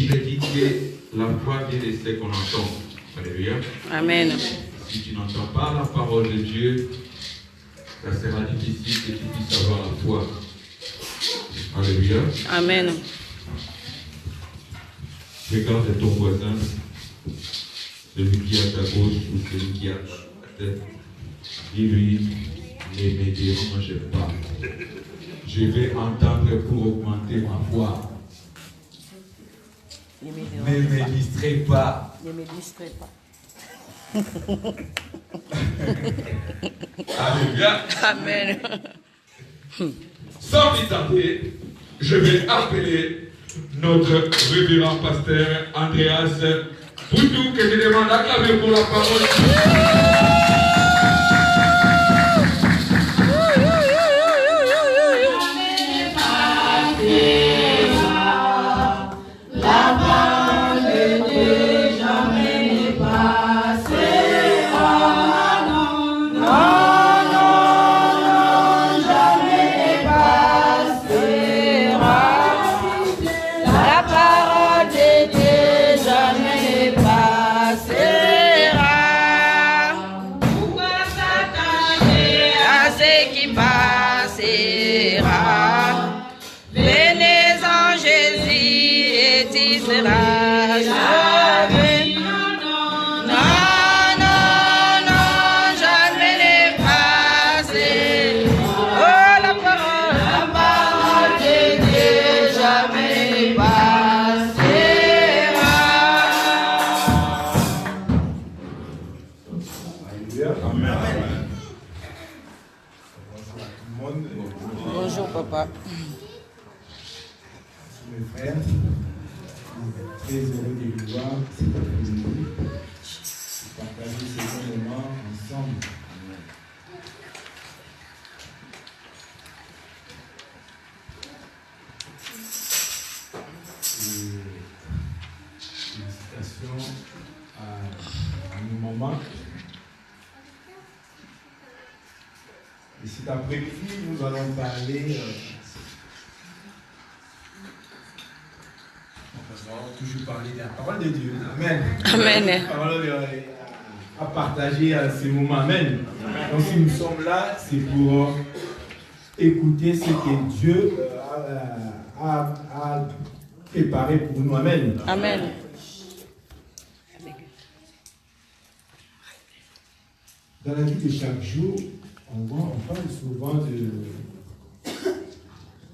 Il est dit que la foi vient de ce qu'on entend. Alléluia. Amen. Si tu n'entends pas la parole de Dieu, ça sera difficile que tu puisses avoir la foi. Alléluia. Amen. Regarde ton voisin, celui qui est à ta gauche ou celui qui est à ta tête. Dis-lui, ne me dérange pas. Je vais entendre pour augmenter ma foi. Ne me distrais pas. Ne me distrais pas. Alléluia. Amen. Sans plus tarder, je vais appeler notre révérend pasteur Andreas Boudou, que je demande d'acclamer pour la parole. Bonjour papa. Mes frères, très heureux de vous voir cet après-midi, de partager ce bon moment ensemble. Félicitations à nos mamans. Et cet après-midi, nous allons parler. On va toujours parler de la parole de Dieu. Amen. Amen. Parole à partager à ce moment. Amen. Donc si nous sommes là, c'est pour écouter ce que Dieu a préparé pour nous. Amen. Amen. Dans la vie de chaque jour, on parle souvent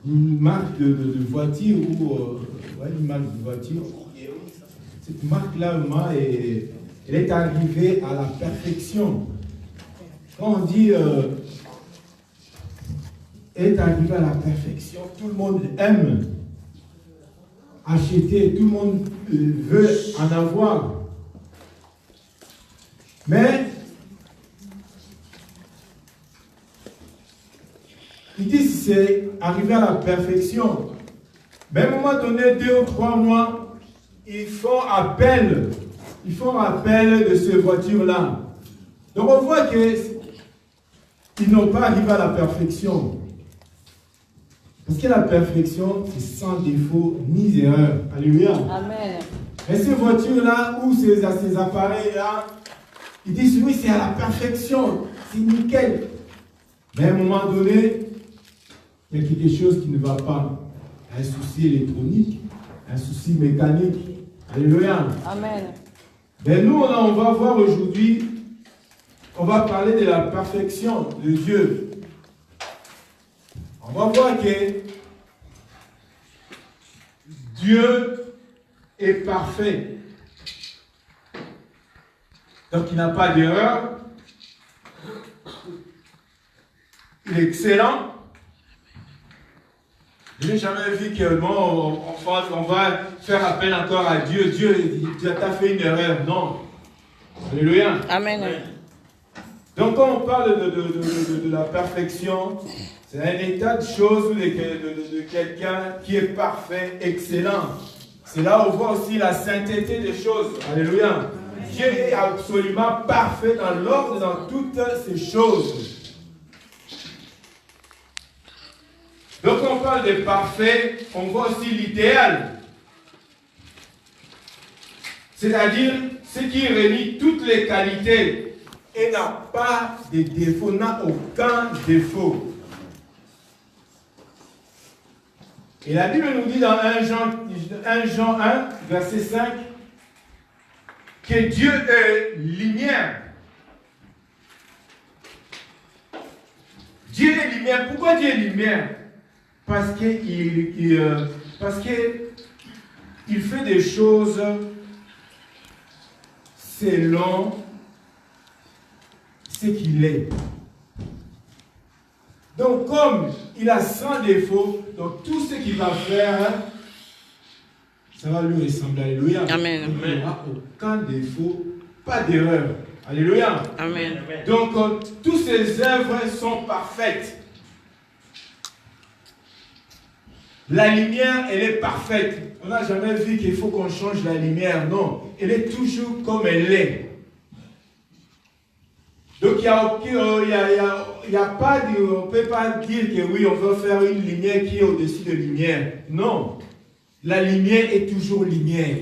d'une marque de voiture ou une marque de voiture. Cette marque-là, elle est arrivée à la perfection. Quand on dit elle est arrivée à la perfection, tout le monde aime acheter, tout le monde veut en avoir. Mais il dit que c'est arrivé à la perfection. Mais à un moment donné, 2 ou 3 mois, ils font appel de ces voitures-là. Donc on voit qu'ils n'ont pas arrivé à la perfection. Parce que la perfection, c'est sans défaut ni erreur. Alléluia. Amen. Et ces voitures-là, ou ces appareils-là, ils disent oui, c'est à la perfection, c'est nickel. Mais à un moment donné, il y a quelque chose qui ne va pas. Un souci électronique, un souci mécanique. Alléluia. Amen. Mais nous, on va voir aujourd'hui, on va parler de la perfection de Dieu. On va voir que Dieu est parfait. Donc il n'a pas d'erreur. Il est excellent. Je n'ai jamais vu que on va faire appel encore à Dieu. Dieu t'a fait une erreur. Non. Alléluia. Amen. Donc quand on parle de la perfection, c'est un état de choses de quelqu'un qui est parfait, excellent. C'est là où on voit aussi la sainteté des choses. Alléluia. Dieu est absolument parfait dans l'ordre, dans toutes ces choses. Donc on parle de parfait, on voit aussi l'idéal. C'est-à-dire ce qui réunit toutes les qualités et n'a pas de défaut, n'a aucun défaut. Et la Bible nous dit dans 1 Jean 1, verset 5, que Dieu est lumière. Dieu est lumière. Pourquoi Dieu est lumière? Parce qu'il fait des choses selon ce qu'il est. Donc, comme il a sans défaut, donc tout ce qu'il va faire, ça va lui ressembler. Alléluia. Amen. Il n'y aura aucun défaut, pas d'erreur. Alléluia. Amen. Donc, toutes ses œuvres sont parfaites. La lumière, elle est parfaite. On n'a jamais vu qu'il faut qu'on change la lumière. Non, elle est toujours comme elle est. Donc, il y a pas de, on ne peut pas dire que oui, on veut faire une lumière qui est au-dessus de lumière. Non, la lumière est toujours lumière.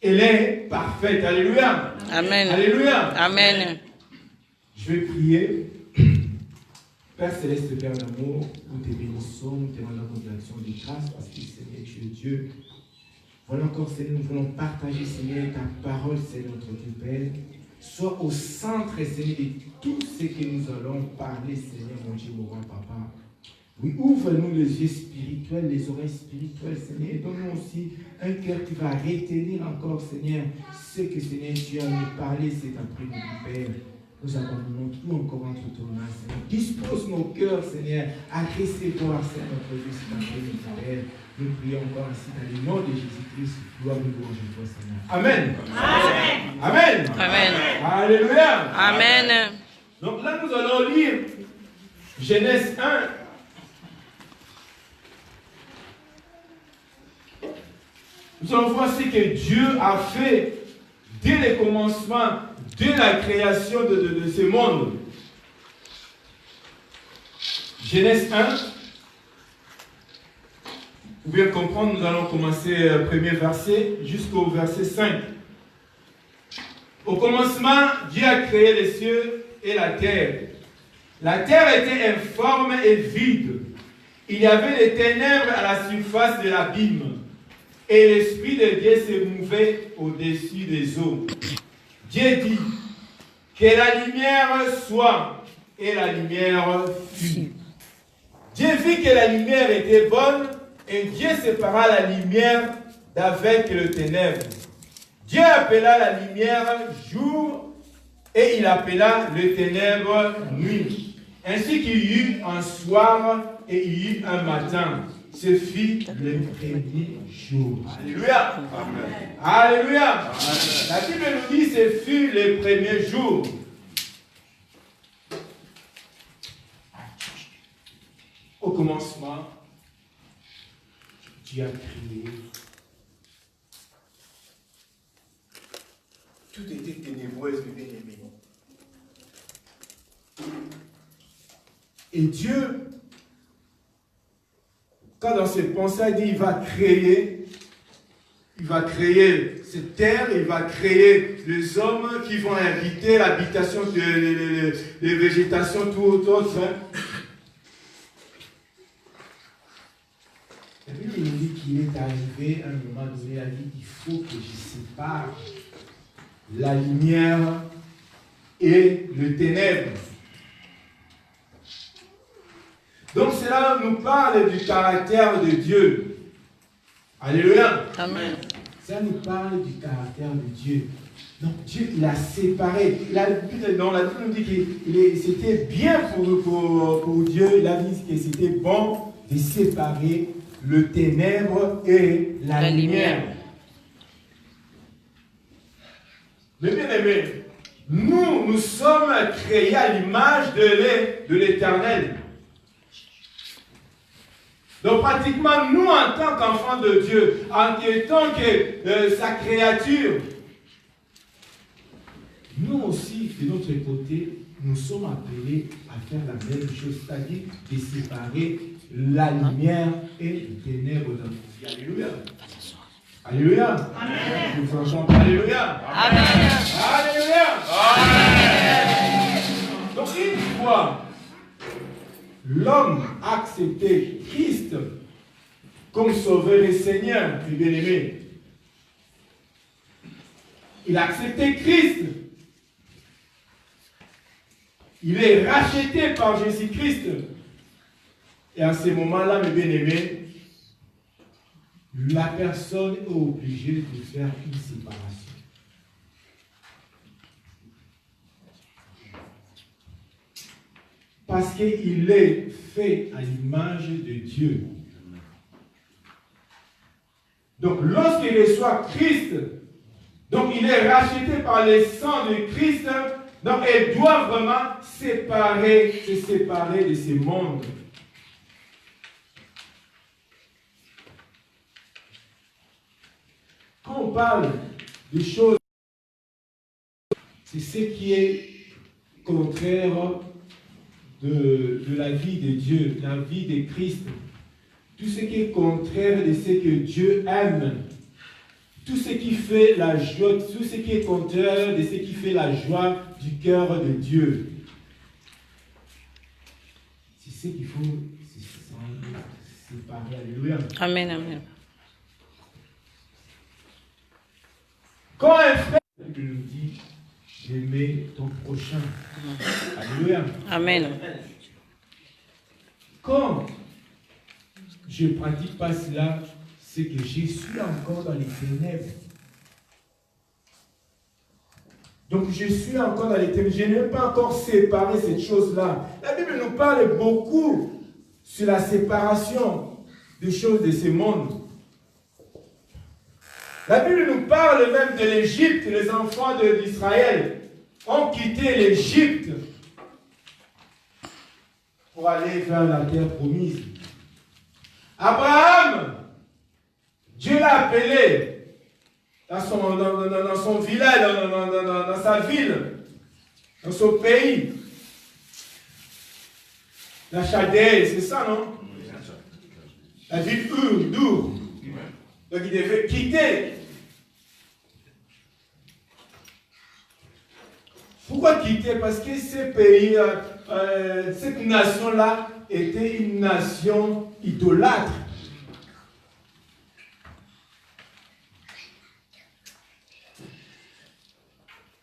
Elle est parfaite. Alléluia. Amen. Alléluia. Amen. Je vais prier. Père Céleste, Père d'amour, nous te bénissons, nous te rendons de l'action de grâce parce que Seigneur, tu es Dieu. Voilà encore, Seigneur, nous voulons partager, Seigneur, ta parole, Seigneur, notre Dieu Père. Sois au centre, Seigneur, de tout ce que nous allons parler, Seigneur, mon Dieu, mon roi, Papa. Oui, ouvre-nous les yeux spirituels, les oreilles spirituelles, Seigneur, et donne-nous aussi un cœur qui va retenir encore, Seigneur, ce que, Seigneur, tu as nous parlé cet après-midi, Père. Nous abandonnons tout encore entre ton main, Seigneur. Dispose nos cœurs, Seigneur, à recevoir, Seigneur, notre Dieu cet après-midi, Père. Nous prions encore ainsi dans le nom de Jésus-Christ. Gloire nous louange à toi, Seigneur. Amen. Amen. Amen. Amen. Alléluia. Amen. Donc là, nous allons lire Genèse 1. Nous allons voir ce que Dieu a fait dès le commencement, dès la création de ce monde. Genèse 1. Vous pouvez comprendre, nous allons commencer le premier verset jusqu'au verset 5. Au commencement, Dieu a créé les cieux et la terre. La terre était informe et vide. Il y avait des ténèbres à la surface de l'abîme. Et l'Esprit de Dieu se mouvait au-dessus des eaux. Dieu dit, que la lumière soit, et la lumière fut. Dieu vit que la lumière était bonne, et Dieu sépara la lumière d'avec le ténèbre. Dieu appela la lumière jour, et il appela le ténèbre nuit. Ainsi qu'il y eut un soir, et il y eut un matin. Ce fut le premier jour. Alléluia. Amen. Alléluia. Amen. La Bible nous dit ce fut le premier jour. Au commencement, Dieu a créé. Tout était ténébreux, mes bien-aimés. Et Dieu, quand dans ses pensées, il dit, il va créer cette terre, il va créer les hommes qui vont habiter l'habitation des végétations, tout autre. Et puis il nous dit qu'il est arrivé à un moment donné, il a dit, il faut que je sépare la lumière et le ténèbre. Donc cela nous parle du caractère de Dieu. Alléluia. Amen. Ça nous parle du caractère de Dieu. Donc Dieu, il a séparé. Dans la Bible, nous dit que c'était bien pour Dieu. Il a dit que c'était bon de séparer le ténèbre et la lumière. Mais bien aimé, nous sommes créés à l'image de l'Éternel. Donc pratiquement, nous en tant qu'enfants de Dieu, en tant que sa créature, nous aussi, de notre côté, nous sommes appelés à faire la même chose, c'est-à-dire de séparer la lumière et les ténèbres dans nos vies. Alléluia. Alléluia. Amen. Je vous entends. Alléluia. Amen. Alléluia. Amen. Donc une fois l'homme a accepté Christ comme sauveur et Seigneur, mes bien-aimés, il a accepté Christ. Il est racheté par Jésus-Christ. Et à ce moment-là, mes bien-aimés, la personne est obligée de faire une séparation. Parce qu'il est fait à l'image de Dieu. Donc, lorsqu'il reçoit Christ, donc il est racheté par le sang de Christ, donc il doit vraiment se séparer de ce monde. Quand on parle des choses, c'est ce qui est contraire de la vie de Dieu, la vie de Christ. Tout ce qui est contraire de ce que Dieu aime. Tout ce qui fait la joie, tout ce qui est contraire de ce qui fait la joie du cœur de Dieu. C'est ce qu'il faut séparer. Alléluia. Amen, amen. Quand un frère nous dit d'aimer ton prochain. Alléluia. Amen. Quand je ne pratique pas cela, c'est que je suis encore dans les ténèbres. Donc je suis encore dans les ténèbres. Je n'ai pas encore séparé cette chose-là. La Bible nous parle beaucoup sur la séparation des choses de ce monde. La Bible nous parle même de l'Égypte. Les enfants d'Israël ont quitté l'Égypte pour aller vers la terre promise. Abraham, Dieu l'a appelé dans son village, dans sa ville, dans son pays. La Chaldée, c'est ça, non? La ville d'Ur. Donc il devait quitter. Pourquoi quitter? Parce que ce pays, cette nation-là était une nation idolâtre.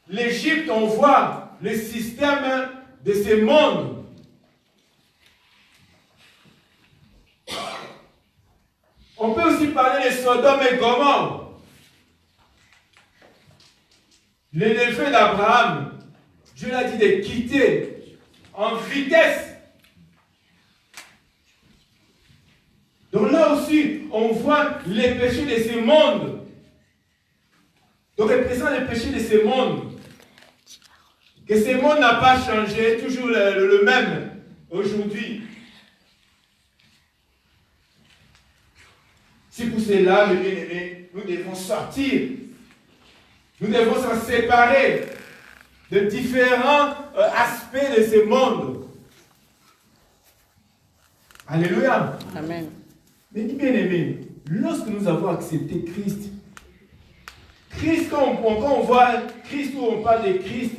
L'Égypte, on voit le système de ce monde. On peut aussi parler de Sodome et Gomorrhe. Les neveux d'Abraham, Dieu l'a dit de quitter en vitesse. Donc là aussi, on voit les péchés de ce monde. Donc représente les péchés de ce monde. Que ce monde n'a pas changé, toujours le même aujourd'hui. C'est pour cela, mes bien-aimés, nous devons sortir. Nous devons s'en séparer de différents aspects de ce monde. Alléluia. Amen. Mais bien-aimés, lorsque nous avons accepté Christ, quand on voit Christ ou on parle de Christ,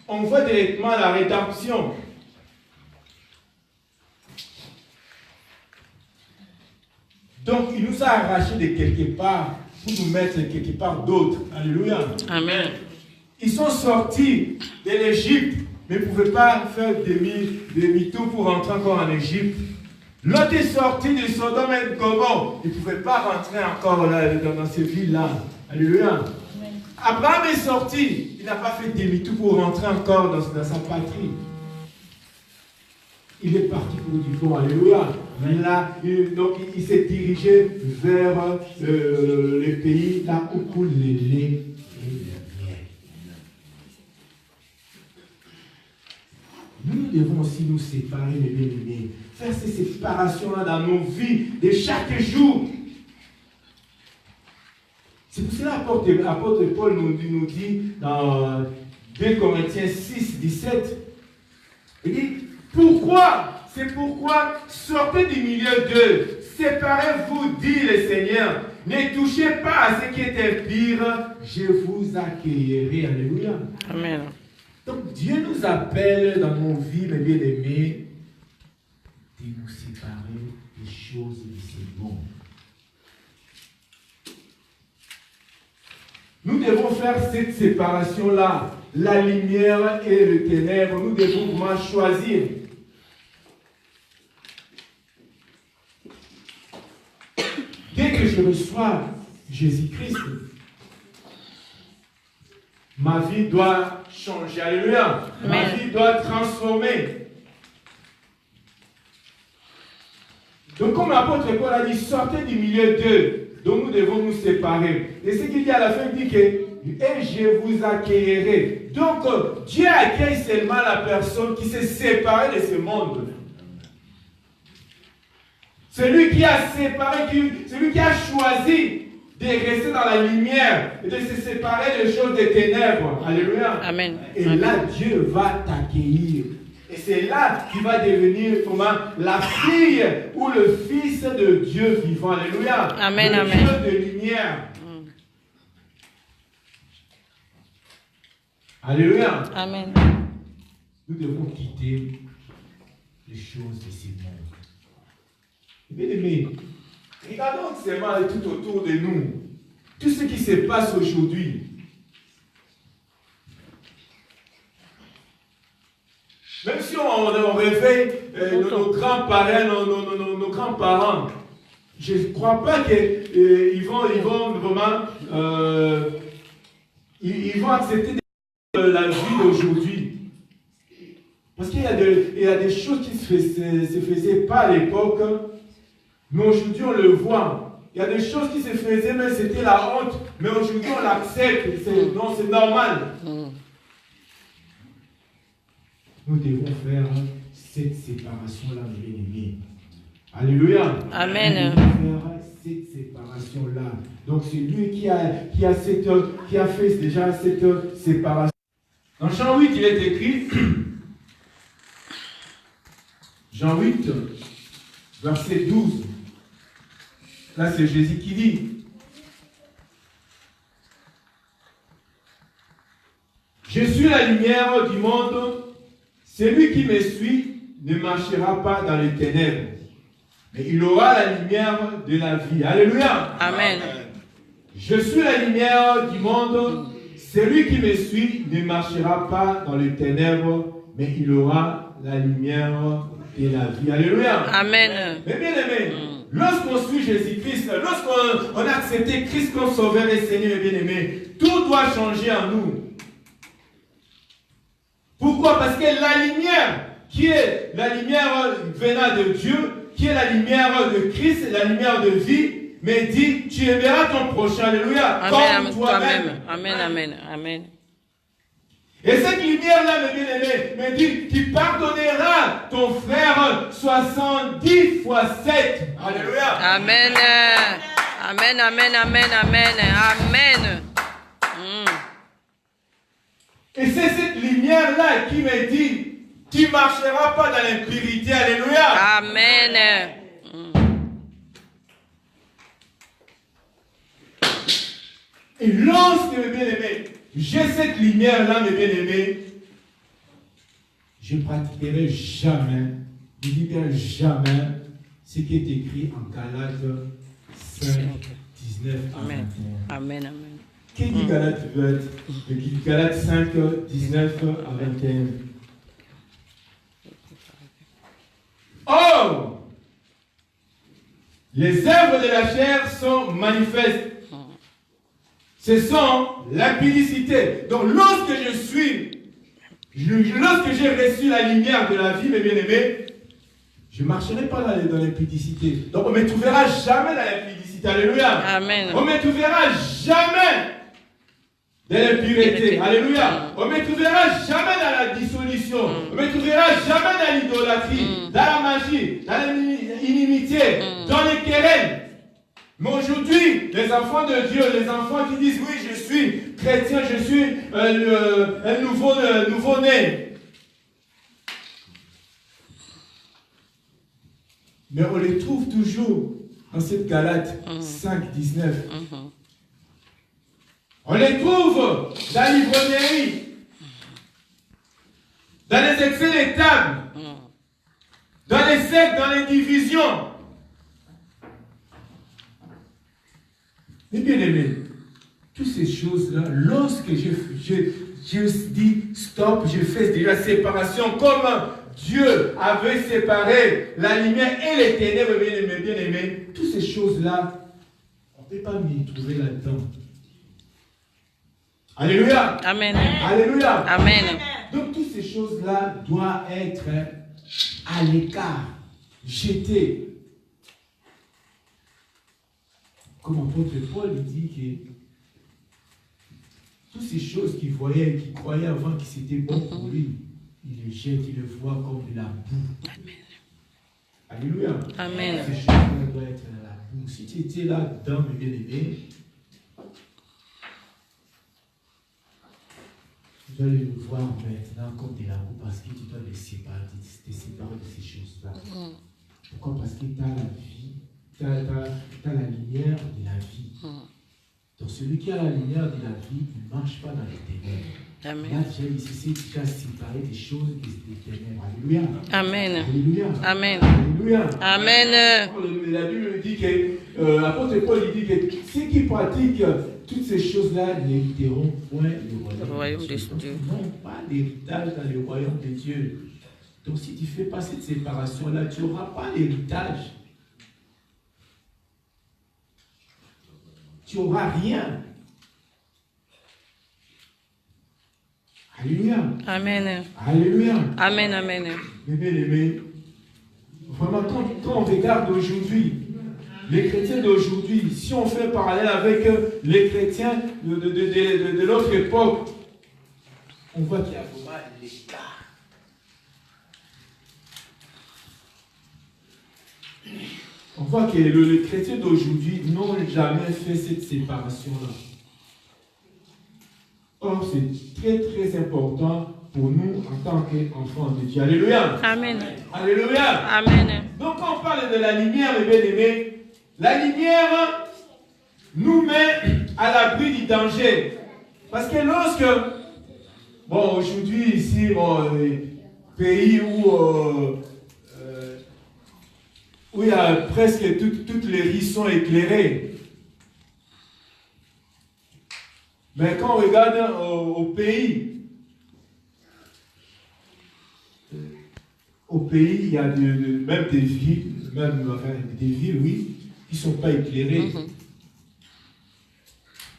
on voit directement la rédemption. Donc, il nous a arrachés de quelque part pour nous mettre quelque part d'autre. Alléluia. Amen. Ils sont sortis de l'Égypte, mais ils ne pouvaient pas faire demi-tour pour rentrer encore en Égypte. L'autre est sorti de Sodome et Gomorrhe. Il ne pouvait pas rentrer encore là, dans ces villes-là. Alléluia. Amen. Abraham est sorti. Il n'a pas fait demi-tour pour rentrer encore dans sa patrie. Il est parti pour du bon. Alléluia. Là, donc il s'est dirigé vers le pays là où coule les lait et le miel. Nous devons aussi nous séparer, mes bien-aimés. Faire ces séparations-là dans nos vies de chaque jour. C'est pour cela que l'apôtre Paul nous dit dans 2 Corinthiens 6, 17, il dit, pourquoi? C'est pourquoi sortez du milieu d'eux, séparez-vous, dit le Seigneur. Ne touchez pas à ce qui était pire, je vous accueillerai. Alléluia. Amen. Donc Dieu nous appelle dans nos vies, mes bien-aimés, de nous séparer des choses de ce monde. Nous devons faire cette séparation-là, la lumière et le ténèbre. Nous devons vraiment choisir. Dès que je reçois Jésus-Christ, ma vie doit changer. Alléluia. Ma vie doit transformer. Donc, comme l'apôtre Paul a dit, sortez du milieu d'eux. Donc, nous devons nous séparer. Et ce qu'il dit à la fin, il dit que et je vous accueillerai. Donc, Dieu accueille seulement la personne qui s'est séparée de ce monde. Celui qui a séparé, celui qui a choisi de rester dans la lumière et de se séparer des choses des ténèbres. Alléluia. Amen. Et là, Dieu va t'accueillir. Et c'est là qu'il va devenir comment la fille ou le fils de Dieu vivant. Alléluia. Amen, le amen. Dieu de lumière. Alléluia. Amen. Nous devons quitter les choses de ce monde. Bien aimé, regardons seulement tout autour de nous. Tout ce qui se passe aujourd'hui. Même si on réveille nos grands-parents, nos grands-parents, je ne crois pas qu'ils vont vraiment ils vont accepter la vie d'aujourd'hui. Parce qu'il y a des choses qui se faisaient pas à l'époque, mais aujourd'hui on le voit. Il y a des choses qui se faisaient, mais c'était la honte, mais aujourd'hui on l'accepte. Non, c'est normal. Nous devons faire cette séparation-là, mes bien-aimés. Alléluia. Amen. Nous devons faire cette séparation-là. Donc c'est lui qui a fait déjà cette séparation. Dans Jean 8, il est écrit, Jean 8, verset 12. Là, c'est Jésus qui dit, je suis la lumière du monde. Celui qui me suit ne marchera pas dans les ténèbres, mais il aura la lumière de la vie. Alléluia. Amen. Je suis la lumière du monde. Celui qui me suit ne marchera pas dans les ténèbres, mais il aura la lumière de la vie. Alléluia. Amen. Mais bien aimé, lorsqu'on suit Jésus-Christ, lorsqu'on a accepté Christ comme Sauveur et Seigneur, bien aimé, tout doit changer en nous. Pourquoi? Parce que la lumière, qui est la lumière venant de Dieu, qui est la lumière de Christ, la lumière de vie, mais dit, tu aimeras ton prochain, alléluia, Amen. comme toi-même. Amen. Amen. Amen. Et cette lumière-là, mes bien-aimés, me dit, tu pardonneras ton frère 70 fois 7. Alléluia. Amen. Amen. Amen. Amen. Amen. Amen. Et c'est cette lumière-là qui me dit, tu ne marcheras pas dans l'impurité. Alléluia. Amen. Et lorsque, mes bien-aimés, j'ai cette lumière-là, mes bien-aimés, je ne pratiquerai jamais, je ne dis bien jamais, ce qui est écrit en Galates 5, 19 à 21. Amen. Amen. Qu'est-ce dit Galates 5, 19 à 21? Oh! Les œuvres de la chair sont manifestes. Ce sont l'impudicité. Donc lorsque lorsque j'ai reçu la lumière de la vie, mes bien-aimés, je ne marcherai pas dans l'impudicité. Donc on ne me trouvera jamais dans l'impudicité. Alléluia. Amen. On ne me trouvera jamais dans l'impureté. Alléluia. On ne me trouvera jamais dans la dissolution. On ne me trouvera jamais dans l'idolâtrie, dans la magie, dans l'inimitié, dans les querelles. Mais aujourd'hui, les enfants de Dieu, les enfants qui disent oui, je suis chrétien, je suis un nouveau-né. Mais on les trouve toujours dans cette Galates 5, 19. On les trouve dans l'ivrognerie, dans les excès des tables, dans les sectes, dans les divisions. Mais bien aimé, toutes ces choses-là, lorsque je dis stop, je fais déjà séparation, comme Dieu avait séparé la lumière et les ténèbres, bien aimé, toutes ces choses-là, on ne peut pas m'y trouver là-dedans. Alléluia. Amen. Alléluia. Amen. Donc toutes ces choses-là doivent être à l'écart, jetées. Comme apôtre Paul, il dit que toutes ces choses qu'il voyait, qu'il croyait avant que c'était bon pour lui, il les jette, il les voit comme de la boue. Amen. Alléluia. Amen. Ces choses-là doivent être dans la boue. Si tu étais là-dedans, mes bien-aimés, tu dois le voir maintenant comme de la boue parce que tu dois te séparer de ces choses-là. Pourquoi? Parce que tu as la vie, tu as la lumière de la vie. Donc celui qui a la lumière de la vie, il ne marche pas dans les ténèbres. Amen. Là, tu as séparé des choses des ténèbres. Alléluia. Amen. Alléluia. Amen. Alléluia. Amen. La Bible dit que, l'apôtre Paul dit que ceux qui pratiquent toutes ces choses-là n'hériteront point le royaume de Dieu. Non, pas l'héritage dans le royaume de Dieu. Donc si tu ne fais pas cette séparation-là, tu n'auras pas l'héritage. Tu n'auras rien. Alléluia. Amen. Alléluia. Amen. Amen. Mes bien-aimés, vraiment, quand on regarde aujourd'hui, les chrétiens d'aujourd'hui, si on fait parallèle avec les chrétiens de l'autre époque, on voit qu'il y a vraiment l'écart. On voit que les chrétiens d'aujourd'hui n'ont jamais fait cette séparation-là. Or, c'est très très important pour nous en tant qu'enfants de Dieu. Alléluia. Amen. Alléluia. Amen. Donc, quand on parle de la lumière, mes bien-aimés, la lumière nous met à l'abri du danger. Parce que lorsque, bon, aujourd'hui, ici, pays où il y a presque toutes les rues sont éclairées. Mais quand on regarde au pays, il y a même des villes, oui, qui ne sont pas éclairées.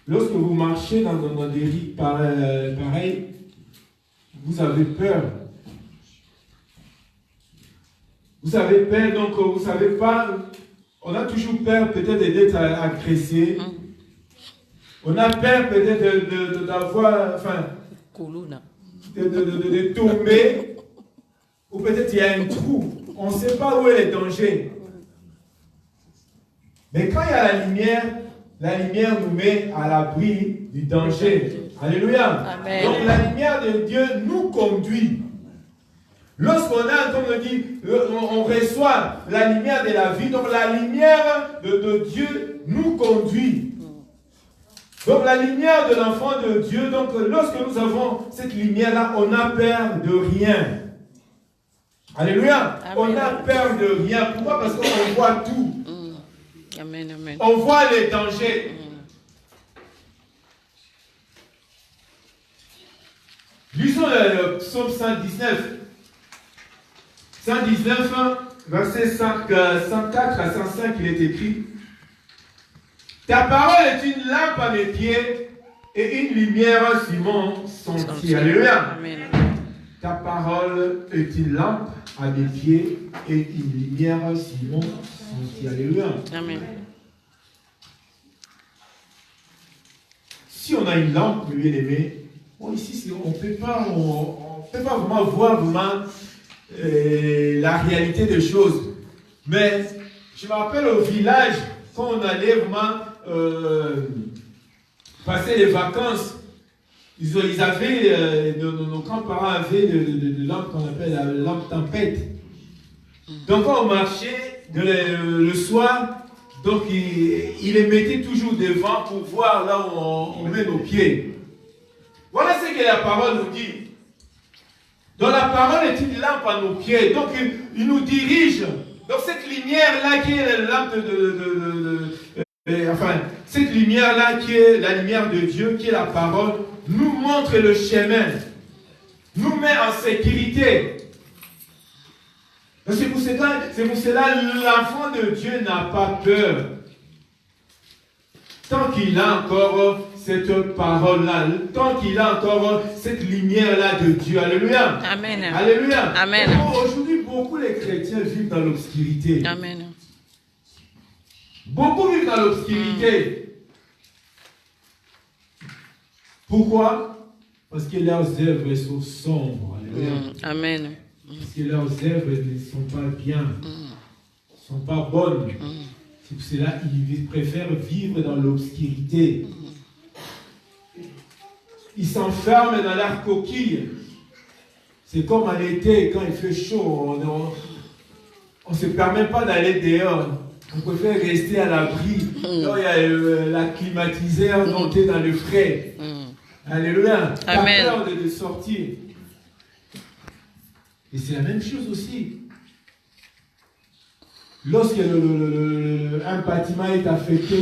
Lorsque vous marchez dans des rues pareilles, vous avez peur. Vous avez peur, donc vous ne savez pas, on a toujours peur peut-être d'être agressé. On a peur peut-être d'avoir, enfin, de tomber, ou peut-être il y a un trou. On ne sait pas où est le danger. Mais quand il y a la lumière nous met à l'abri du danger. Alléluia. Amen. Donc la lumière de Dieu nous conduit. Lorsqu'on a, comme on dit, on reçoit la lumière de la vie, donc la lumière de Dieu nous conduit. Donc la lumière de l'enfant de Dieu, donc lorsque nous avons cette lumière-là, on n'a peur de rien. Alléluia. Amen. On n'a peur de rien. Pourquoi? Parce qu'on voit tout. Amen, amen. On voit les dangers. Lisons le psaume 119. 119, verset 104 à 105, il est écrit: ta parole est une lampe à mes pieds et une lumière sur mon sentier. Alléluia. Amen. Ta parole est une lampe à mes pieds et une lumière sur mon sentier. Alléluia. Amen. Si on a une lampe, mes bien-aimés, ici, on ne peut pas vraiment voir la réalité des choses. Mais je me rappelle au village, quand on allait vraiment passer les vacances, ils avaient, nos grands-parents avaient de lampes qu'on appelle la lampe tempête. Donc quand on marchait le soir, Donc il les mettait toujours devant pour voir là où on met nos pieds. Voilà ce que la parole nous dit. Donc la parole est une lampe à nos pieds. Donc il nous dirige. Donc cette lumière-là qui est la lampe cette lumière-là qui est la lumière de Dieu, qui est la parole, nous montre le chemin. Nous met en sécurité. C'est pour cela l'enfant de Dieu n'a pas peur. Tant qu'il a encore cette parole-là, tant qu'il a encore cette lumière-là de Dieu. Alléluia. Amen. Alléluia. Amen. Aujourd'hui, beaucoup les chrétiens vivent dans l'obscurité. Amen. Beaucoup vivent dans l'obscurité. Pourquoi? Parce que leurs œuvres sont sombres. Alléluia. Amen. Parce que leurs œuvres ne sont pas bien, ne sont pas bonnes. C'est pour cela qu'ils préfèrent vivre dans l'obscurité. Ils s'enferment dans leur coquille. C'est comme en été, quand il fait chaud, on ne se permet pas d'aller dehors. On préfère rester à l'abri. Là, il y a la climatiseur, monter dans le frais. Alléluia. Amen. Pas peur de sortir. Et c'est la même chose aussi. Lorsque un bâtiment est affecté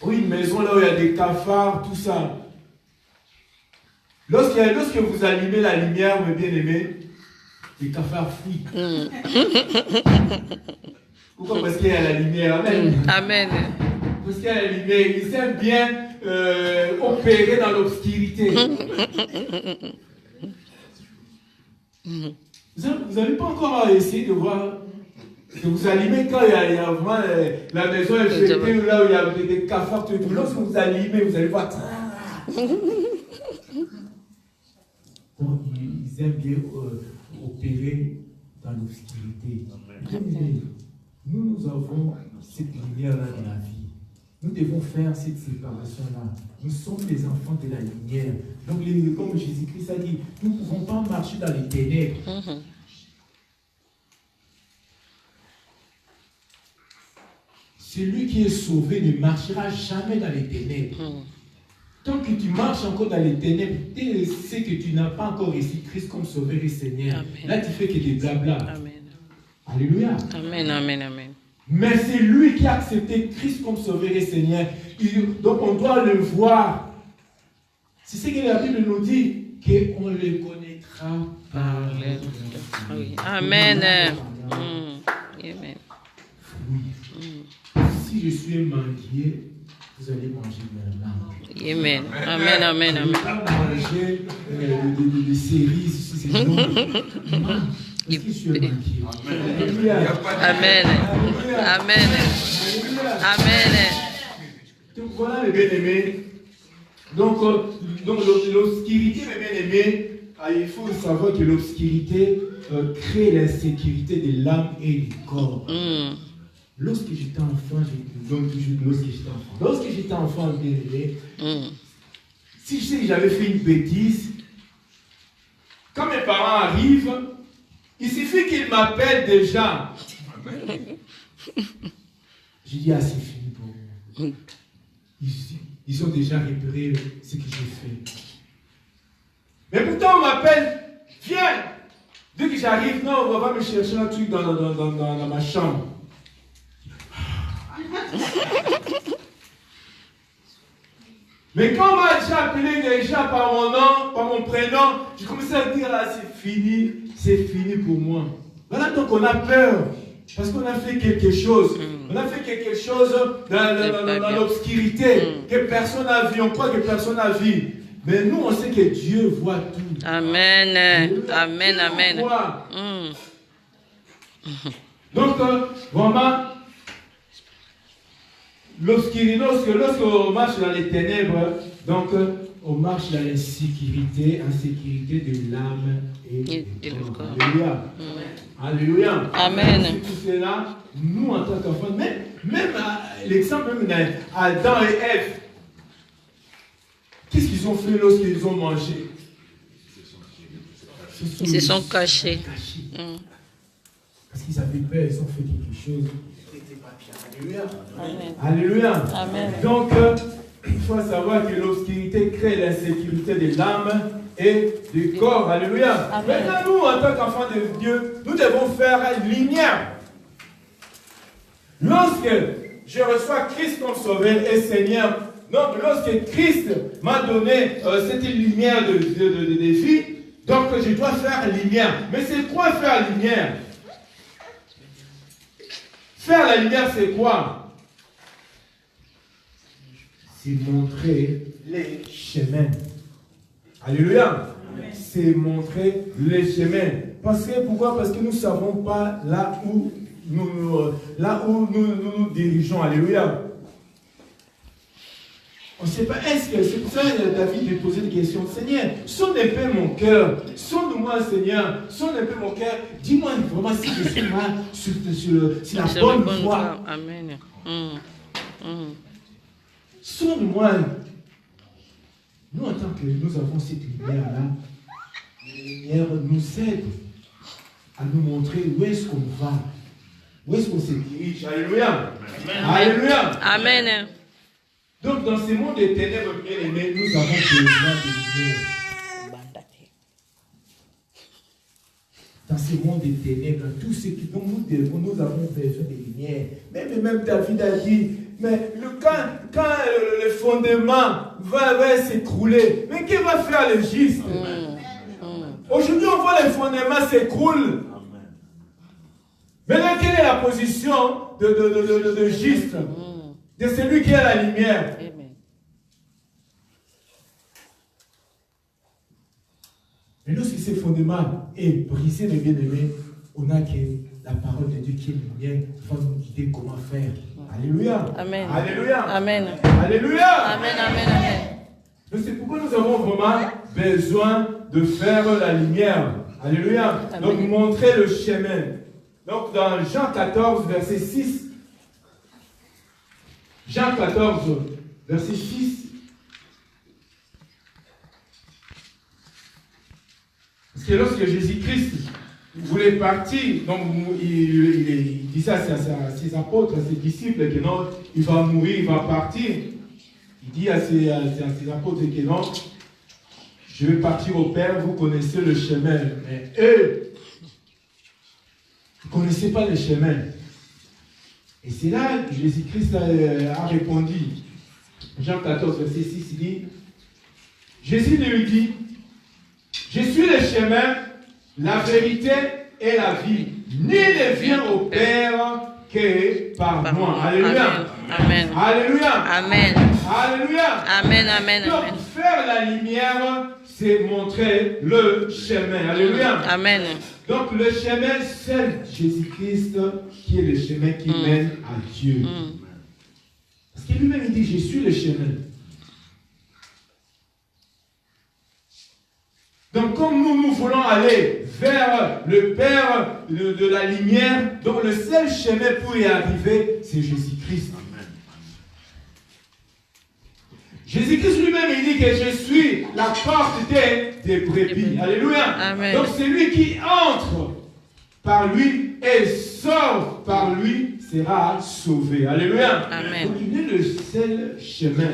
ou une maison là où il y a des cafards, tout ça. Lorsque vous allumez la lumière, mes bien-aimés, les cafards fuient. Pourquoi? Parce qu'il y a la lumière. Amen. Amen. Parce qu'il y a la lumière. Ils aiment bien opérer dans l'obscurité. Vous n'avez pas encore essayé de voir que vous allumez quand il y a vraiment la maison est fêtée, là où il y a des cafards, tout. Lorsque vous allumez, vous allez voir. Donc, ils aiment bien opérer dans l'obscurité. Nous avons cette lumière-là dans la vie. Nous devons faire cette séparation-là. Nous sommes les enfants de la lumière. Donc, comme Jésus-Christ a dit, nous ne pouvons pas marcher dans les ténèbres. Celui qui est sauvé ne marchera jamais dans les ténèbres. Tant que tu marches encore dans les ténèbres, tu sais que tu n'as pas encore reçu Christ comme sauveur et Seigneur. Amen. Là, tu fais que des blabla. Amen. Alléluia. Amen, amen, amen. Mais c'est lui qui a accepté Christ comme sauveur et Seigneur. Donc on doit le voir. C'est ce que la Bible nous dit, qu'on le connaîtra par les fruits. Oui. Amen. Amen. Si je suis un manguier, vous allez manger de la langue. Amen. Amen, amen, amen. Vous n'allez pas manger des cerises, si c'est non. Est-ce que je suis un manguier? Amen. Amen. Amen. Donc voilà les bien-aimés. Donc l'obscurité, mes bien-aimés, il faut savoir que l'obscurité crée l'insécurité de l'âme et du corps. Lorsque j'étais enfant, lorsque j'étais enfant, bien-aimé, si je sais que j'avais fait une bêtise, quand mes parents arrivent, il suffit qu'ils m'appellent déjà. J'ai dit, ah, c'est fini pour moi. Ils ont déjà repéré ce que j'ai fait. Mais pourtant, on m'appelle, viens. Dès que j'arrive, non, on va me chercher un truc dans ma chambre. Mais quand on m'a déjà appelé déjà par mon nom, par mon prénom, j'ai commencé à dire là, c'est fini pour moi. Voilà, donc on a peur. Parce qu'on a fait quelque chose. On a fait quelque chose dans l'obscurité que personne n'a vu. On croit que personne n'a vu. Mais nous, on sait que Dieu voit tout. Amen. Amen, amen. Donc, vraiment, lorsqu'on marche dans les ténèbres, donc on marche dans l'insécurité, insécurité de l'âme et du corps. Alléluia. Alléluia. Amen. C'est tout cela, nous en tant qu'enfants, même l'exemple même d'Adam et Ève, qu'est-ce qu'ils ont fait lorsqu'ils ont mangé? Ils se sont cachés. Parce qu'ils avaient peur, ils ont fait quelque chose. n'était pas bien. Alléluia. Amen. Alléluia. Amen. Donc, il faut savoir que l'obscurité crée l'insécurité de l'âme et du corps. Alléluia. Amen. Maintenant, nous, en tant qu'enfants de Dieu, nous devons faire lumière. Lorsque je reçois Christ comme sauveur et Seigneur, donc lorsque Christ m'a donné cette lumière de vie, donc je dois faire lumière. Mais c'est quoi faire lumière? Faire la lumière, c'est quoi? C'est montrer les chemins. Alléluia. C'est montrer les chemins. Parce que, pourquoi? Parce que nous ne savons pas là où nous dirigeons. Alléluia. On ne sait pas. Est-ce que c'est pour ça que David lui posait des questions? Seigneur, sonde un peu mon cœur. Sonde-moi, Seigneur. Sonde un peu mon cœur. Dis-moi vraiment si je suis là sur la bonne voie. Amen. Sonde-moi. Nous, en tant que nous avons cette lumière-là, la lumière nous aide à nous montrer où est-ce qu'on va. Où est-ce qu'on se dirige? Alléluia. Alléluia. Amen. Donc, dans ce monde des ténèbres, bien aimés, nous avons besoin de lumière. Dans ce monde des ténèbres, tout ce qui nous avons besoin de lumière. Même David a dit, mais quand le fondement va s'écrouler, mais qui va faire le juste? Aujourd'hui, on voit le fondement s'écroule. Maintenant, quelle est la position de juste? De celui qui a la lumière. Amen. Mais lorsque ce fondement est brisé, mes bien-aimés, on a que la parole de Dieu qui est lumière va nous guider comment faire. Alléluia. Amen. Alléluia. Amen. Alléluia. Amen. Amen. Amen. Donc c'est pourquoi nous avons vraiment besoin de faire la lumière. Alléluia. Amen. Donc montrer le chemin. Donc dans Jean 14, verset 6, Jean 14, verset 6. Parce que lorsque Jésus-Christ voulait partir, donc il disait à ses apôtres, à ses disciples que non, il va mourir, il va partir. Il dit à ses apôtres que non, je vais partir au Père, vous connaissez le chemin. Mais eux, vous ne connaissez pas le chemin. Et c'est là que Jésus-Christ a répondu. Jean 14, verset 6, il dit, Jésus lui dit, je suis le chemin, la vérité et la vie. Nul ne vient au Père que par moi. Alléluia. Amen. Alléluia. Amen. Alléluia. Amen. Amen. Donc, Amen. faire la lumière, c'est montrer le chemin. Alléluia. Amen. Donc, le chemin, c'est Jésus-Christ qui est le chemin qui mène à Dieu. Parce que lui-même, il dit, je suis le chemin. Donc, comme nous voulons aller vers le Père de la lumière, donc le seul chemin pour y arriver, c'est Jésus-Christ. Jésus-Christ lui-même, il dit que je suis la porte des brebis. Alléluia. Amen. Donc, celui qui entre par lui et sort par lui sera sauvé. Alléluia. Amen. Donc, il est le seul chemin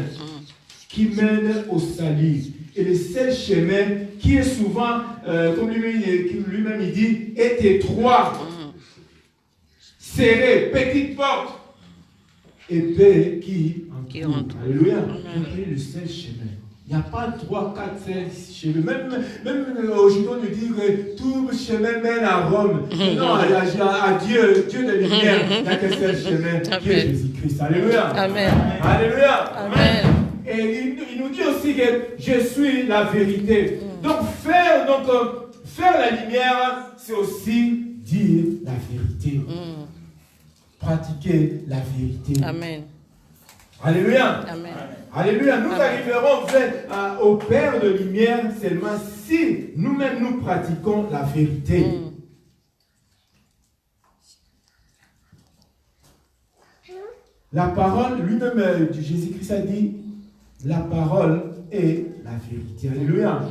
qui mène au salut. Et le seul chemin qui est souvent, comme lui-même il dit, est étroit, serré, petite porte, épais qui entre. Alléluia. Donc il est le seul chemin. Il n'y a pas 3, 4, 5 chemins. Même aujourd'hui, on nous dit que tout chemin mène à Rome. Non, à Dieu, Dieu de lumière, il n'y a qu'un seul chemin qui est Jésus-Christ. Alléluia. Amen. Alléluia. Amen. Et il nous dit aussi que je suis la vérité. Donc faire la lumière, c'est aussi dire la vérité. Pratiquer la vérité. Amen. Alléluia. Amen. Alléluia. Nous Amen. arriverons au Père de lumière seulement si nous-mêmes nous pratiquons la vérité. La parole, lui-même, Jésus-Christ a dit, la parole est la vérité. Alléluia.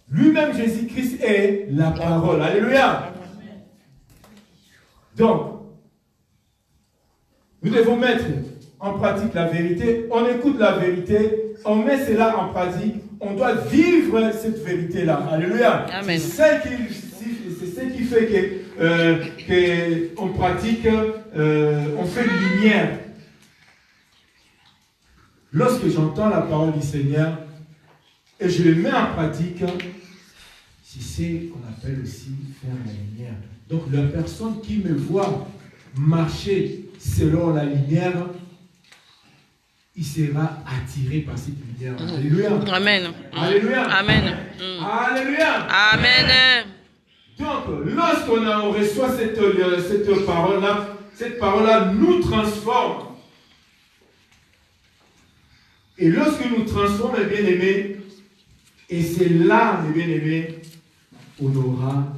Lui-même, Jésus-Christ est la parole. Alléluia. Donc, Nous devons mettre en pratique la vérité. On écoute la vérité, on met cela en pratique. On doit vivre cette vérité-là. Alléluia. Amen. C'est ce qui fait que on pratique, on fait lumière. Lorsque j'entends la parole du Seigneur et je le mets en pratique, c'est ce qu'on appelle aussi faire la lumière. Donc la personne qui me voit marcher selon la lumière, il sera attiré par cette lumière. Alléluia. Amen. Alléluia. Amen. Alléluia. Amen. Donc, lorsqu'on reçoit cette parole-là nous transforme. Et lorsque nous transformons, les bien-aimés, et c'est là, les bien-aimés, on aura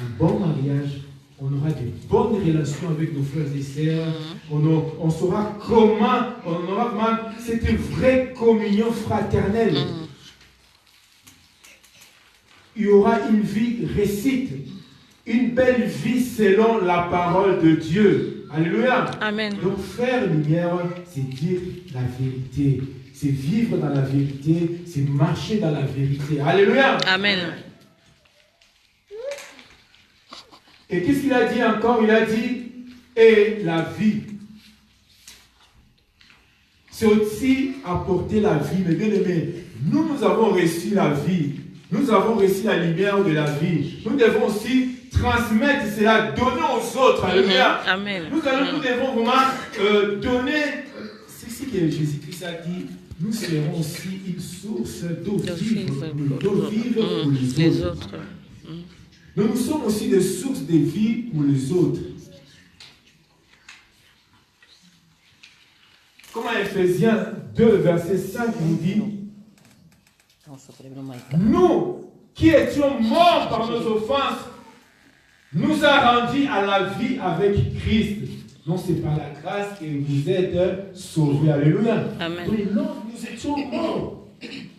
un bon mariage, on aura de bonnes relations avec nos frères et sœurs, on saura comment, on aura vraiment cette vraie communion fraternelle. Il y aura une vie récite, une belle vie selon la parole de Dieu. Alléluia. Amen. Donc faire lumière, c'est dire la vérité. C'est vivre dans la vérité, c'est marcher dans la vérité. Alléluia. Amen. Et qu'est-ce qu'il a dit encore? Il a dit, et la vie. C'est aussi apporter la vie. Mais bien aimé, nous avons reçu la vie. Nous avons reçu la lumière de la vie. Nous devons aussi transmettre cela, donner aux autres. Alléluia. Amen. Nous devons vraiment donner. C'est ce que Jésus-Christ a dit. Nous serons aussi une source d'eau vive pour les autres. Nous sommes aussi des sources de vie pour les autres. Comme Ephésiens 2, verset 5 nous dit, nous qui étions morts par nos offenses, nous a rendus à la vie avec Christ. Non, c'est par la grâce que vous êtes sauvés. Alléluia. Amen. Mais non, nous étions morts.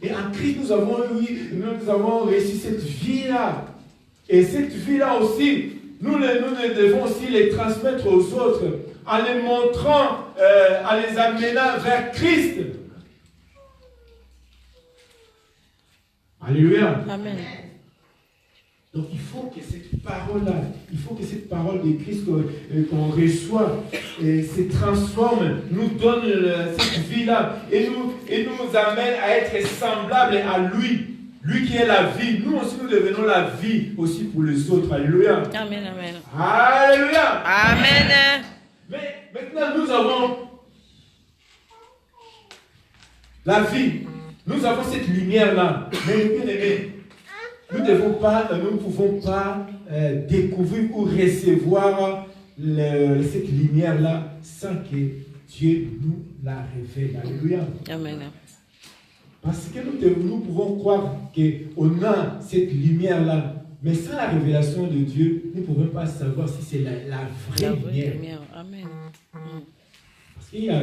Et en Christ, nous avons reçu cette vie-là. Et cette vie-là aussi, nous devons aussi les transmettre aux autres en les montrant, en les amenant vers Christ. Alléluia. Amen. Donc il faut que cette parole-là, il faut que cette parole de Christ qu'on reçoit se transforme, nous donne cette vie-là et nous amène à être semblables à lui. Lui qui est la vie. Nous aussi, nous devenons la vie aussi pour les autres. Alléluia. Amen. Amen. Alléluia. Amen. Mais maintenant, nous avons la vie. Nous avons cette lumière-là. Mais bien aimé, nous ne pouvons pas découvrir ou recevoir cette lumière-là sans que Dieu nous la révèle. Alléluia. Amen. Parce que nous pouvons croire qu'on a cette lumière-là, mais sans la révélation de Dieu, nous ne pouvons pas savoir si c'est la vraie lumière. Amen. Parce qu'il y a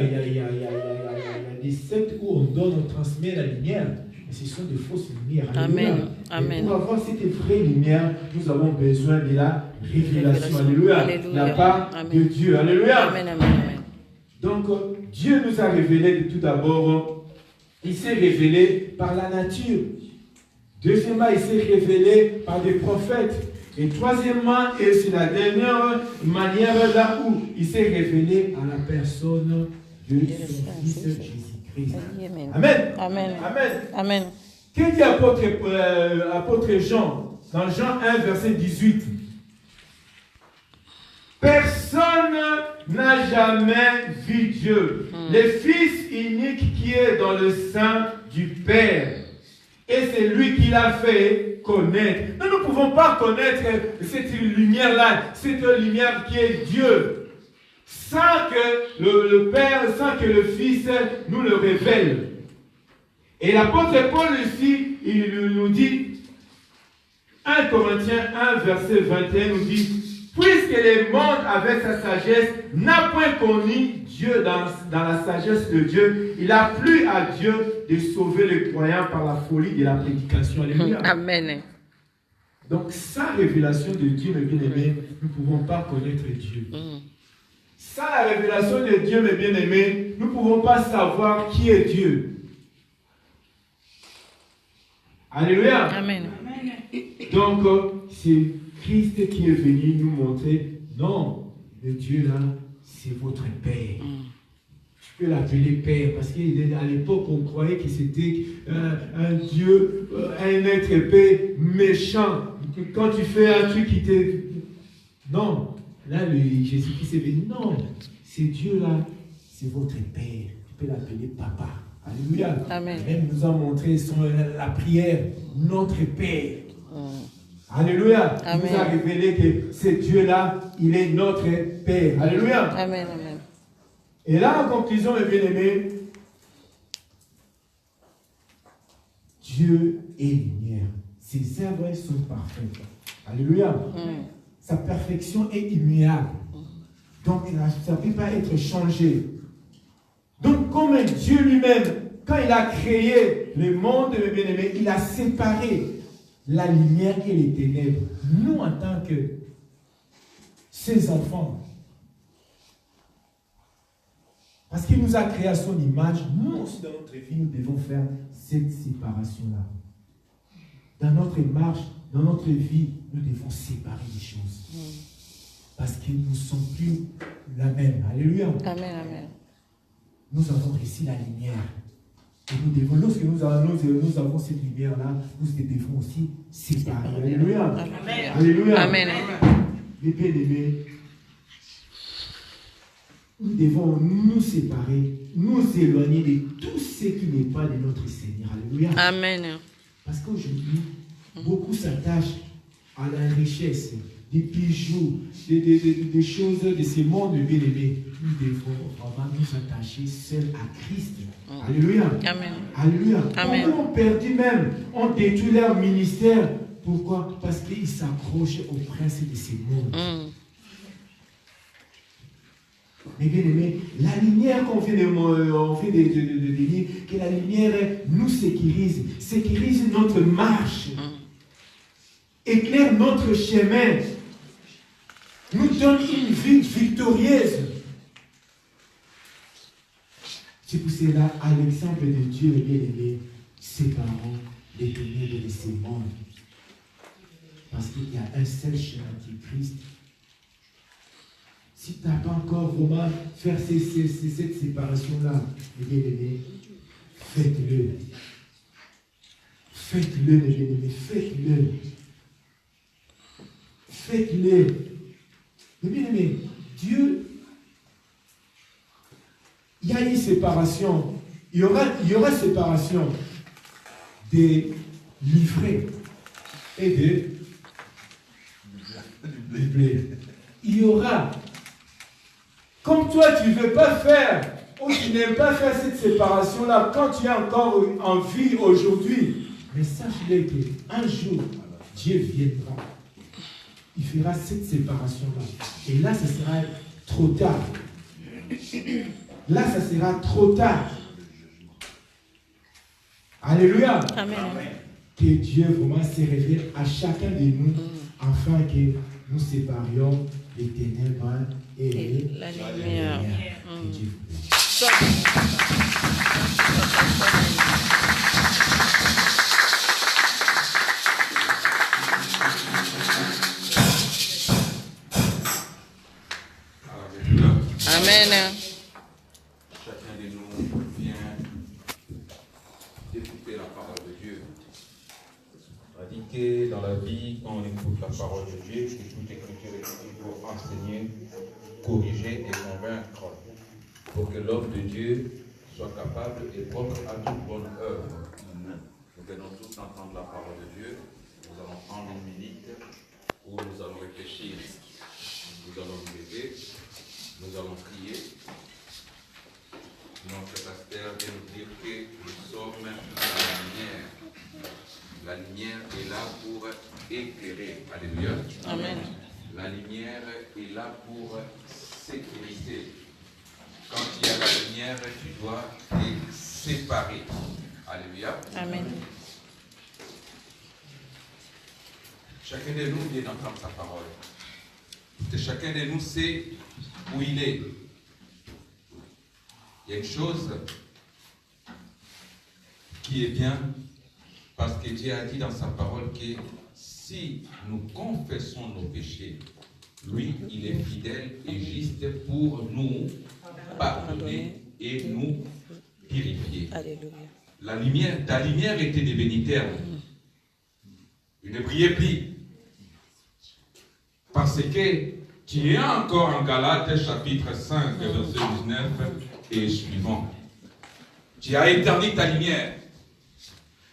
des sectes où on donne, on transmet la lumière, mais ce sont des fausses lumières. Amen. Amen. Pour avoir cette vraie lumière, nous avons besoin de la révélation. Alléluia. De la part de Dieu. Alléluia. Amen. Amen. Donc, Dieu nous a révélé de tout d'abord. Il s'est révélé par la nature. Deuxièmement, il s'est révélé par des prophètes. Et troisièmement, et c'est la dernière manière là où il s'est révélé à la personne de son Fils Jésus-Christ. Amen. Amen. Amen. Amen. Qu'est-ce dit apôtre Jean dans Jean 1, verset 18? Personne n'a jamais vu Dieu, le Fils unique qui est dans le sein du Père. Et c'est lui qui l'a fait connaître. Nous ne pouvons pas connaître cette lumière-là, cette lumière qui est Dieu, sans que le Père, sans que le Fils nous le révèle. Et l'apôtre Paul ici, il nous dit, 1 Corinthiens 1, verset 21, nous dit, puisque le monde, avec sa sagesse, n'a point connu Dieu dans la sagesse de Dieu, il a plu à Dieu de sauver les croyants par la folie de la prédication. Alléluia. Amen. Donc, sans révélation de Dieu, mes bien-aimés, nous ne pouvons pas connaître Dieu. Sans la révélation de Dieu, mes bien-aimés, nous ne pouvons pas savoir qui est Dieu. Alléluia. Amen. Donc, c'est Christ qui est venu nous montrer, non, le Dieu là, c'est votre Père. Tu peux l'appeler Père, parce qu'à l'époque, on croyait que c'était un Dieu, un être épais, méchant. Quand tu fais un truc qui te... Non, là, Jésus-Christ est venu. Non, c'est Dieu là, c'est votre Père. Tu peux l'appeler Papa. Alléluia. Amen. Même nous a montré la prière, notre Père. Alléluia. Amen. Il nous a révélé que ce Dieu-là, il est notre Père. Alléluia. Amen. Amen. Et là, en conclusion, mes bien-aimés, Dieu est lumière. Ses œuvres sont parfaites. Alléluia. Sa perfection est immuable. Donc, ça ne peut pas être changé. Donc, comme Dieu lui-même, quand il a créé le monde, mes bien-aimés, il a séparé la lumière et les ténèbres. Nous, en tant que ses enfants, parce qu'il nous a créé à son image, nous aussi dans notre vie, nous devons faire cette séparation-là. Dans notre marche, dans notre vie, nous devons séparer les choses. Parce que nous ne sommes plus la même. Alléluia. Amen. Amen. Nous avons ici la lumière. Et nous devons, lorsque nous avons cette lumière-là, nous devons aussi séparer. Alléluia. Amen. Alléluia. Amen. Les bien-aimés, nous devons nous séparer, nous éloigner de tout ce qui n'est pas de notre Seigneur. Alléluia. Amen. Parce qu'aujourd'hui, beaucoup s'attachent à la richesse, des bijoux, des choses de ce monde bien-aimé. Nous devons vraiment nous attacher seuls à Christ. Alléluia. Amen. Alléluia. Amen. Beaucoup ont perdu même, ont détruit leur ministère. Pourquoi? Parce qu'ils s'accrochent au prince de ce monde. Mais bien aimé, la lumière qu'on vient de dire, que la lumière nous sécurise notre marche, éclaire notre chemin, nous donne une vie victorieuse. C'est pour cela, à l'exemple de Dieu, bien aimé, séparons les ténèbres de ce monde. Parce qu'il y a un seul chemin qui est Christ. Si tu n'as pas encore vraiment fait cette séparation-là, bien aimé, faites-le. Faites-le, mes bien-aimés, faites-le. Faites-le. Mais bien aimé, Dieu, il y a une séparation. Il y aura séparation des livrets et du blé. Il y aura. Comme toi, tu ne veux pas faire, ou tu n'aimes pas faire cette séparation-là, quand tu es encore en vie aujourd'hui, mais sache-le qu'un jour, Dieu viendra. Il fera cette séparation-là. Et là, ce sera trop tard. Là, ça sera trop tard. Alléluia. Amen. Que Dieu vraiment se révèle à chacun de nous, afin que nous séparions les ténèbres et la lumière. Que Dieu vous Amen. Chacun de nous vient d'écouter la parole de Dieu. On a dit que dans la vie, quand on écoute la parole de Dieu, que toute écriture est toujours enseignée, corriger et convaincre pour que l'homme de Dieu soit capable et propre à toute bonne œuvre. Nous venons tous entendre la parole de Dieu. Nous allons prendre une minute où nous allons réfléchir. Nous allons nous lever. Nous allons prier. Notre pasteur vient nous dire que nous sommes la lumière. La lumière est là pour éclairer. Alléluia. Amen. La lumière est là pour sécuriser. Quand il y a la lumière, tu dois te séparer. Alléluia. Amen. Chacun de nous vient d'entendre sa parole. Et chacun de nous sait où il est. Il y a une chose qui est bien, parce que Dieu a dit dans sa parole que si nous confessons nos péchés, lui, il est fidèle et juste pour nous pardonner et nous purifier. Alléluia. Ta lumière était devenue terne. Il ne brillait plus. Parce que tu es encore en Galates chapitre 5, verset 19 et suivant. Tu as éterni ta lumière.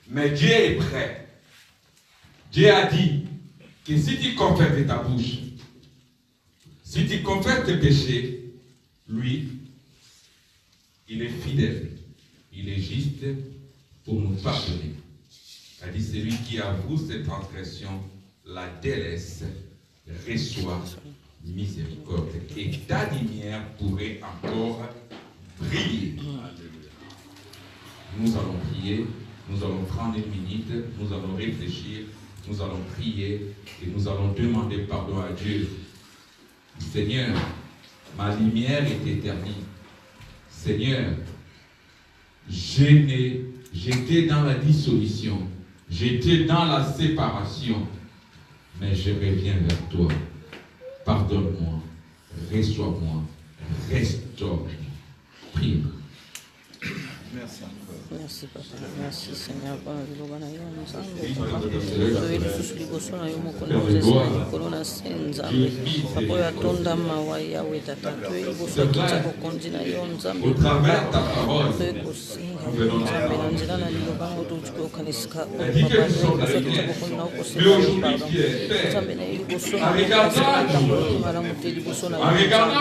Mais Dieu est prêt. Dieu a dit que si tu confesses de ta bouche, si tu confesses tes péchés, lui, il est fidèle. Il est juste pour nous pardonner. Il a dit, celui qui avoue ses transgressions, la délaisse, reçoit miséricorde. Et ta lumière pourrait encore briller. Nous allons prier, nous allons prendre une minute, nous allons réfléchir, nous allons prier et nous allons demander pardon à Dieu. Seigneur, ma lumière est éternelle. Seigneur, j'étais dans la dissolution, j'étais dans la séparation, mais je reviens vers toi. Pardonne-moi, reçois-moi, restaure-moi. Prie. Merci. Merci papa, merci Seigneur. Au travers de ta parole, elle dit que nous sommes la lumière. Mais aujourd'hui, tu es fait. En regardant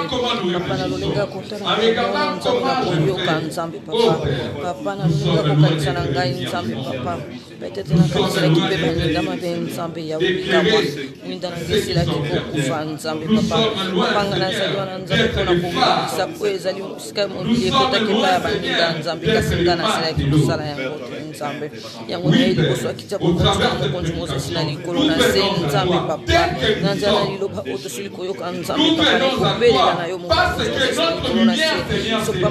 comment nous réfléchissons, en regardant comment je fais, oh Père, nous sommes loin d'être papa. Nous sommes loin d'être éclairés. Nous sommes loin d'être les phares. Nous sommes loin, Seigneur, d'être les phares de l'eau. Oui, Père, au travers de cette prédication, nous venons à toi. Tel que nous sommes, nous venons à toi. Parce que notre lumière, Seigneur, c'est bien.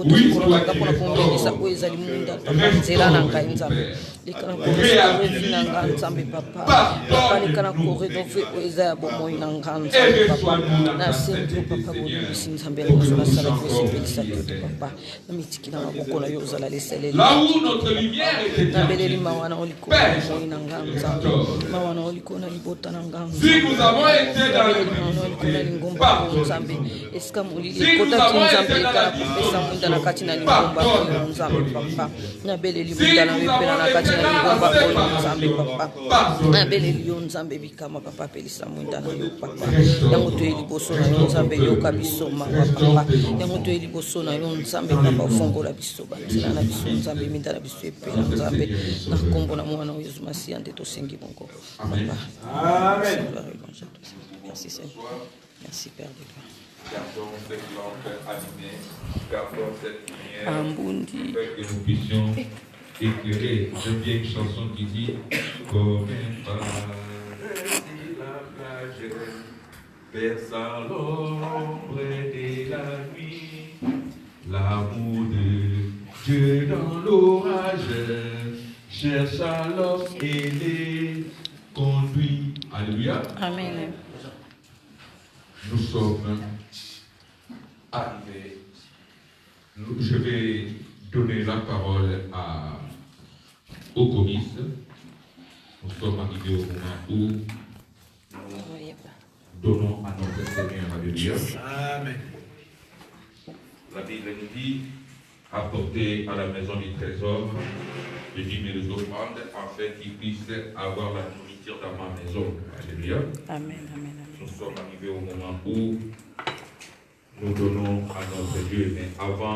Oui, sois là où notre lumière est éternelle. Père, si nous avons été dans le pardon. Si nous avons été dans la dissolution, pardonne. Si nous avons été dans la séparation, Amen. Merci Seigneur. Merci Père de toi. Gardons cette lampe allumée, gardons cette lumière, que nous puissions éclairer. J'aime bien une chanson qui dit comme un phare de la plage perçant l'ombre de la nuit, l'amour de Dieu dans l'orage cherche à l'homme et les conduit. Alléluia. Amen. Nous sommes arrivés. Je vais donner la parole au comice. Nous sommes arrivés au moment où nous donnons à notre Seigneur. Alléluia. Amen. La Bible nous dit, apportez à la maison du trésor les dîmes et les offrandes afin qu'ils puissent avoir la nourriture dans ma maison. Alléluia. Amen, amen. Nous sommes arrivés au moment où nous donnons à notre Dieu, mais avant